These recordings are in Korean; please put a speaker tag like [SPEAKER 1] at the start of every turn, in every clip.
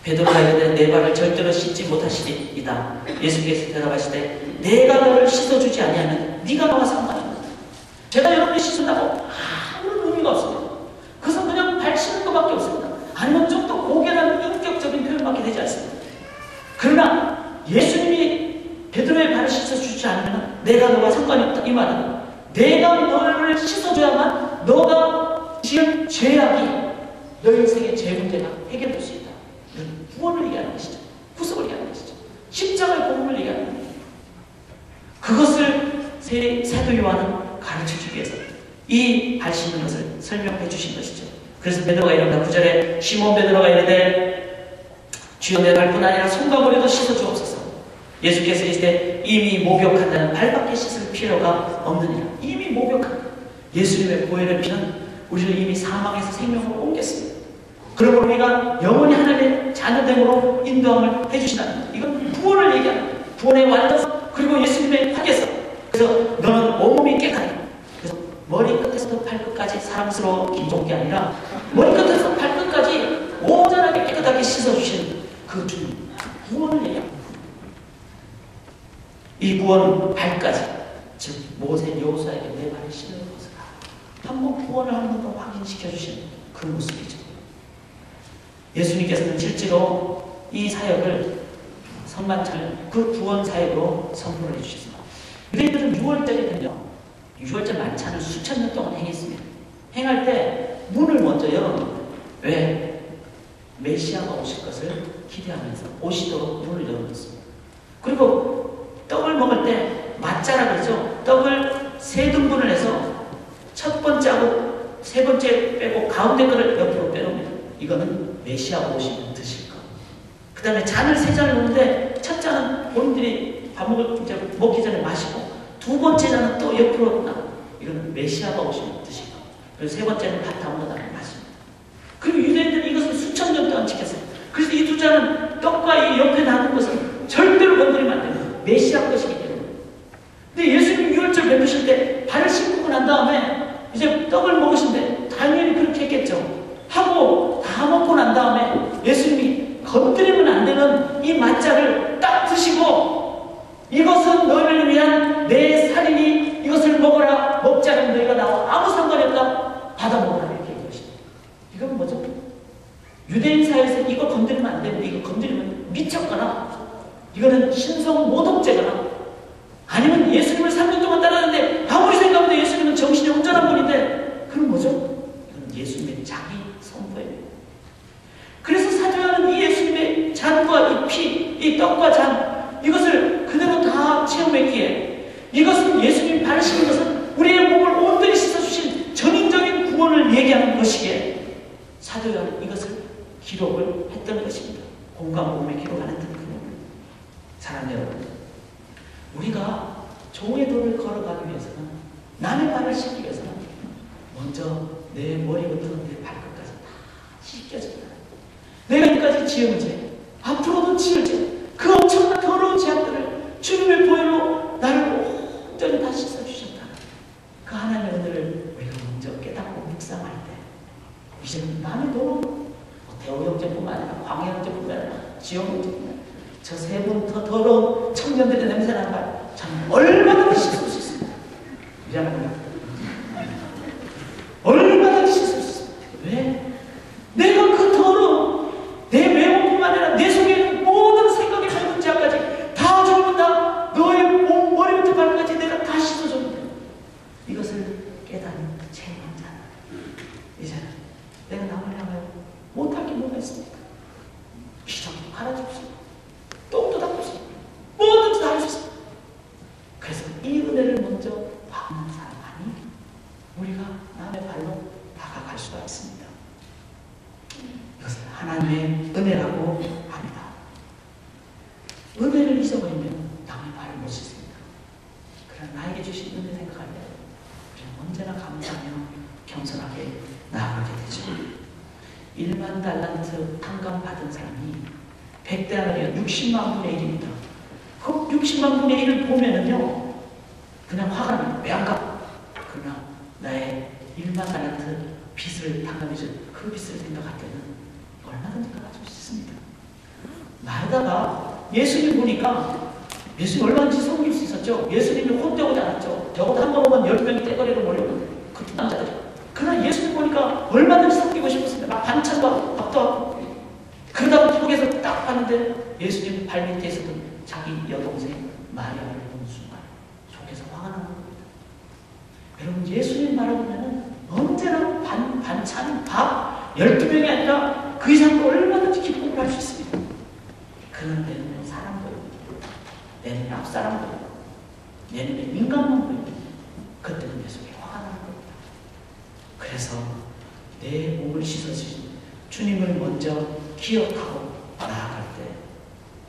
[SPEAKER 1] 베드로가 이르되 내 발을 절대로 씻지 못하시리이다. 예수께서 대답하시되 내가 너를 씻어주지 아니하면 네가 나와 상관이 없다. 제가 여러분을 씻는다고 아무런 의미가 없습니다. 그것은 그냥 발 씻는 것밖에 없습니다. 아니면 좀 더 고결한 인격적인 표현밖에 되지 않습니다. 그러나 예수님이 베드로의 발을 씻어주지 않으면 내가 너와 상관이 없다. 이 말은 내가 너를 씻어줘야만 너가 지은 죄악이 너 인생의 죄 문제가 해결될 수 있다. 이건 구원을 얘기하는 것이죠. 구속을 얘기하는 것이죠. 십자가의 복음을 얘기하는 것이죠. 그것을 사도 요한은 가르쳐주기 위해서 이 발 씻는 것을 설명해 주신 것이죠. 그래서 베드로가 이런다. 9절에 시몬 베드로가 이르되 주여 내 발뿐 아니라 손과 머리도 씻어주옵소서. 예수께서 이르시되 이미 목욕한다는 발밖에 씻을 필요가 없느니라. 이미 목욕한 예수님의 보혈의 피는 우리를 이미 사망에서 생명으로 옮겼습니다. 그러므로 우리가 영원히 하나님의 자녀됨으로 인도함을 해주신다는 것. 이건 구원을 얘기하는 거예요. 구원의 완성 그리고 예수님의 확에서. 그래서 너는 온몸이 깨끗하다. 그래서 머리끝에서부터 발끝까지 사랑스러워 좋은 게 아니라 머리끝에서 발끝까지 온전하게 깨끗하게 씻어주신 그 주님, 구원을 얘기합니다. 이 구원 발까지, 즉 모세 여호수아에게 내 발을 씻는 것을 한번 구원을 한 번 더 확인시켜 주신 그 모습이죠. 예수님께서는 실제로 이 사역을 성만찬을 그 구원 사역으로 선포를 해주셨습니다. 유대인들은 6월절이 되면 6월절 만찬을 수천 년 동안 행했습니다. 행할 때 문을 먼저 열어놓습니다. 왜? 메시아가 오실 것을 기대하면서 오시도록 문을 열어놓습니다. 그리고 떡을 먹을 때 맞자라 그러죠. 떡을 세 등분을 해서 첫 번째하고 세 번째 빼고 가운데 거를 옆으로 빼놓습니다. 이거는 메시아가 오시면 드실 거. 그 다음에 잔을 세 잔을 놓는데 첫 잔은 본인들이 밥 먹기 전에 마시고 두 번째 잔은 또 옆으로 나. 이거는 메시아가 오시면 드실 거. 그리고 세 번째는 밥 담은 다음에 마십니다. 그리고 유대인들이 이것을 수천 년 동안 지켰어요. 그래서 이 두 잔은 떡과 이 옆에 놔둔 것은 절대로 건드리면 안 됩니다. 메시아 것이기 때문에. 근데 예수님이 유월절 베푸실 때 발을 씻고 난 다음에 이제 떡을 먹으신데 당연히 그렇게 했겠죠. 하고 다 먹고 난 다음에 예수님이 건드리면 안 되는 이 맞자를 딱 드시고 이것은 너희를 위한 내 살이니 이것을 먹어라. 먹지 않으면 너희가 나와 아무 상관이 없다. 받아 먹어라. 이렇게 얘기하시죠. 이건 뭐죠? 유대인 사회에서 이거 건드리면 안 되는데 이거 건드리면 미쳤거나 이거는 신성 모독죄거나 아니면 예수님을 3년 동안 따랐는데 아무리 생각해도 예수님은 정신이 온전한 분인데 그건 뭐죠? 이건 예수님의 자기 선포예요. 그래서 사도 요한은 이 예수님의 잔과 이 피, 이 떡과 잔 이것을 그대로 다 체험했기에 이것은 예수님이 발을 씻는 것은 우리의 몸을 온전히 씻어주신 전인적인 구원을 얘기하는 것이기에 사도 요한은 이것을 기록을 했던 것입니다. 공감복음에 기록하는 그 사랑하는 여러분, 우리가 종의 도를 걸어가기 위해서는 남의 발을 씻기 위해서는 먼저 내 머리부터 내 발끝까지 다 씻겨져야 돼. 내가 여기까지 지은 죄, 앞으로도 지을 죄, 그 엄청난 더러운 죄악들을 주님의 보혈로 나를 온전히 다 씻어주셨다. 그 하나님의 은혜를 우리가 먼저 깨닫고 묵상할 때 이제는 남의 도로 대호 형제뿐만 아니라 광해 형제뿐만 아니라 지영 형제뿐만 아니라 저 세 분 더 더러운 청년들의 냄새나는 말 참 얼마든지 씻을 수 있습니다. 미안합니다. 얼마든지 씻을 수 있습니다. 왜? 내가 그 더러운 내 외모뿐만 아니라 내 속에 있는 모든 생각의 모든 죄까지 다 전부 다 너의 몸 머리부터 발까지 내가 다 씻어줬는데 이것을 깨닫는 체험한 자 이제는 내가 남을 향하여 못할 게 뭐가 있습니까? 기적도 갈아줍시다. 똥도 닦읍시다. 뭐든지 다 할 수 있습니다. 그래서 이 은혜를 먼저 받는 사람만이 우리가 남의 발로 다가갈 수가 있습니다. 이것을 하나님의 은혜라고 합니다. 은혜를 잊어버리면 남의 발을 못 씻습니다. 그러나 나에게 주신 은혜 생각할 때 우리는 언제나 감사하며 겸손하게 나아가게 되죠. 1만 달란트 탕감 받은 사람이 100달러에 60만 분의 1입니다. 그 60만 분의 1을 보면은요, 그냥 화가 납니다. 왜 안 가? 그러나 나의 1만 달란트 빚을 탕감해준 그 빚을 생각할 때는 얼마든지 갚아줄 수 있습니다. 가다가 예수님 보니까 예수님 얼마든지 섬길 수 있었죠. 예수님이 혼자 오지 않았죠. 적어도 한 번 오면 10명이 떼거리로 몰려오는데 그 남자들이. 그러나 예수님 보니까 얼마든지 섬기고 싶었습니다. 막 반찬도 하고 밥도 하고. 그러다가 속에서 딱 봤는데 예수님 발밑에 있었던 자기 여동생 마리아를 보는 순간 속에서 화가 나는 겁니다. 여러분 예수님 바라보면은 언제나 반찬, 밥 12명이 아니라 그 이상으로 얼마든지 기쁨을 할 수 있습니다. 그런데 내 눈에 사람 보이고 내 눈에 앞사람 보이고 내 눈에 인간만 보이고 그때는 내 속에 화가 나는 겁니다. 그래서 내 몸을 씻어주신 주님을 먼저 기억하고 나아갈 때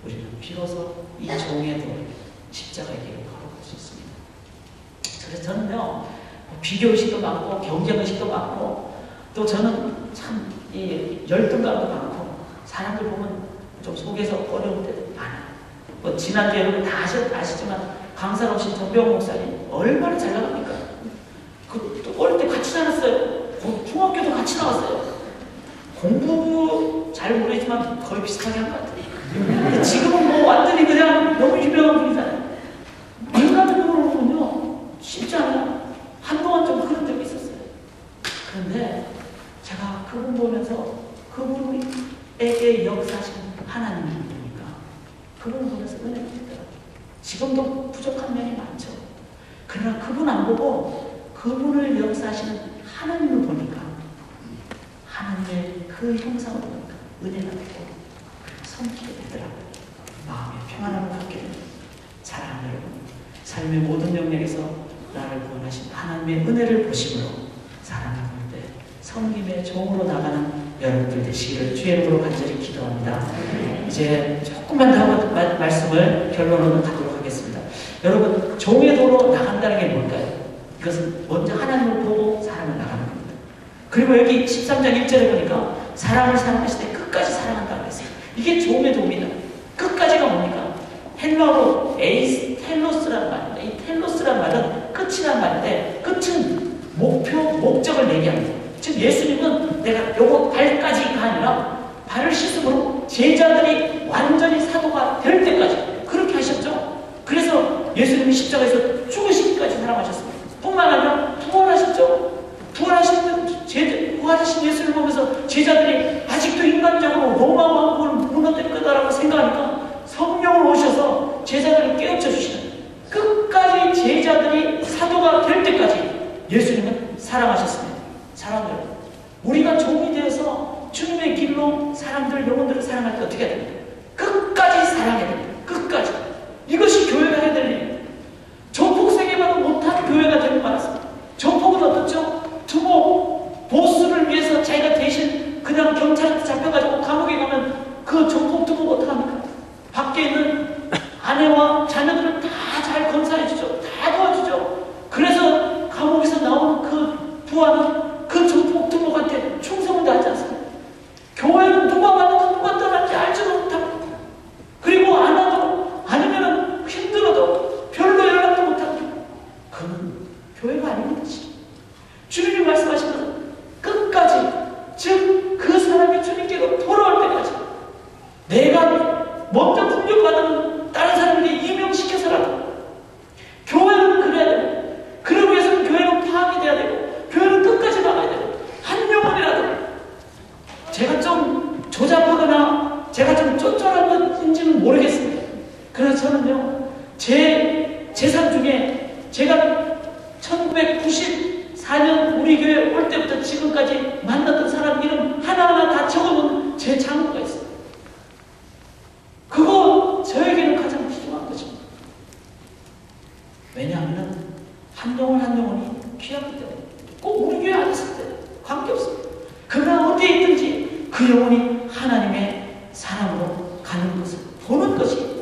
[SPEAKER 1] 우리는 비로소 이 종의 도를 십자가의 길을 걸어갈 수 있습니다. 그래서 저는요 비교의식도 많고 경쟁의식도 많고 또 저는 참 열등감도 많고 사람들 보면 좀 속에서 어려울 때도 많아요. 뭐 지난주에 여러분 다 아시지만 강산 없이 정병 목사님 얼마나 잘 나갑니까? 또 어릴 때 같이 살았어요. 중학교도 같이 나왔어요. 공부 잘 모르지만 거의 비슷하게 한 것 같아요. 지금은 뭐 완전히 그냥 너무 유명한 분이잖아요. 인간적으로 보면요 쉽지 않아요. 한동안 좀 그런 적이 있었어요. 그런데 제가 그분 보면서 그분에게 역사하신 하나님을 보니까 그분을 보면서 은혜가 되더라고요. 지금도 부족한 면이 많죠. 그러나 그분 안 보고 그분을 역사하시는 하나님을 보니까 하나님의 그 형상을 보니까 은혜가 되고 섬기게 되더라고요. 마음의 평안함을 갖게 됩니다. 사랑하는 여러분, 삶의 모든 영역에서 나를 구원하신 하나님의 은혜를 보심으로 사랑을 볼 때 섬김의 종으로 나가는 여러분들 되시기를 주의 이름으로 간절히 기도합니다. 이제 조금만 더 말씀을 결론으로 가도록 하겠습니다. 여러분, 종의 도로 나간다는 게 뭘까요? 이것은 먼저 하나님을 보고 사람을 나가는 겁니다. 그리고 여기 13장 1절에 보니까 사람을 사랑하실 때 끝까지 사랑한다고 했어요. 이게 종의 도입니다. 끝까지가 뭡니까? 헬러로 텔로스라는 말입니다. 이 텔로스라는 말은 끝이라는 말인데 끝은 목적을 얘기합니다. 즉 예수님은 내가 요거 발까지가 아니라 발을 씻음으로 제자들이 완전히 사도가 될 때까지 그렇게 하셨죠. 그래서 예수님이 십자가에서 죽으시기까지 사랑하셨습니다. 뿐만 아니라 부활하셨죠. 부활하신 예수를 보면서 제자들이 아직도 인간적으로 로마 왕국을 무너뜨릴 거다라고 생각하니까 성령을 오셔서 제자들을 깨우쳐 주시는 끝까지 제자들이 사도가 될 때까지 예수님은 사랑하셨습니다. 사랑하는 여러분, 우리가 종이 되어서 주님의 길로 사람들, 영혼들을 사랑할 때 어떻게 해야 됩니까? 끝까지 사랑해야 됩니다. 끝까지. 이것이 교회가 해야 될 일입니다. 조폭세계만은 못한 교회가 되는 말았습니다. 조폭은 어떻죠? 두목, 보스를 위해서 자기가 대신 그냥 경찰한테 잡혀가지고 감옥에 가면 그 조폭 두목 어떡합니까? 밖에 있는 아내와 자녀들을 다 잘 건사해주죠. 다 도와주죠. 그래서 감옥에서 나오는 그 부하는 그 조폭 두목한테 충성을 다하지 않습니다. 교회는 누가 왔는지 누가 떠났는지 알지도 못합니다. 그리고 안 와도 아니면 힘들어도 별로 연락도 못합니다. 그는 교회가 아닙니다. 주님이 말씀하신 것은 끝까지, 즉 그 사람이 주님께로 돌아올 때까지 내가 먼저 공격받은 다른 사람에게 이명시켜서라도 교회는 그래야 되고, 그러기 위해서는 교회는 파악이 돼야 되고, 교회는 끝까지 나가야 되고, 한 영혼이라도 제가 좀 조잡하거나 제가 좀 쫀쫀한 건지는 모르겠습니다. 그래서 저는요, 제 재산 중에 제가 1994년 우리 교회 올 때부터 지금까지 만났던 사람 이름 하나하나 다 적어놓은 제 창고가 있어요. 그거 저에게는 가장 귀중한 것입니다. 왜냐하면 한 영혼 한 영혼이 귀하기 때문에 꼭 우리 교회 안 있을 때 관계없습니다. 그러나 어디에 있든지 그 영혼이 하나님의 사랑으로 가는 것을 보는 것이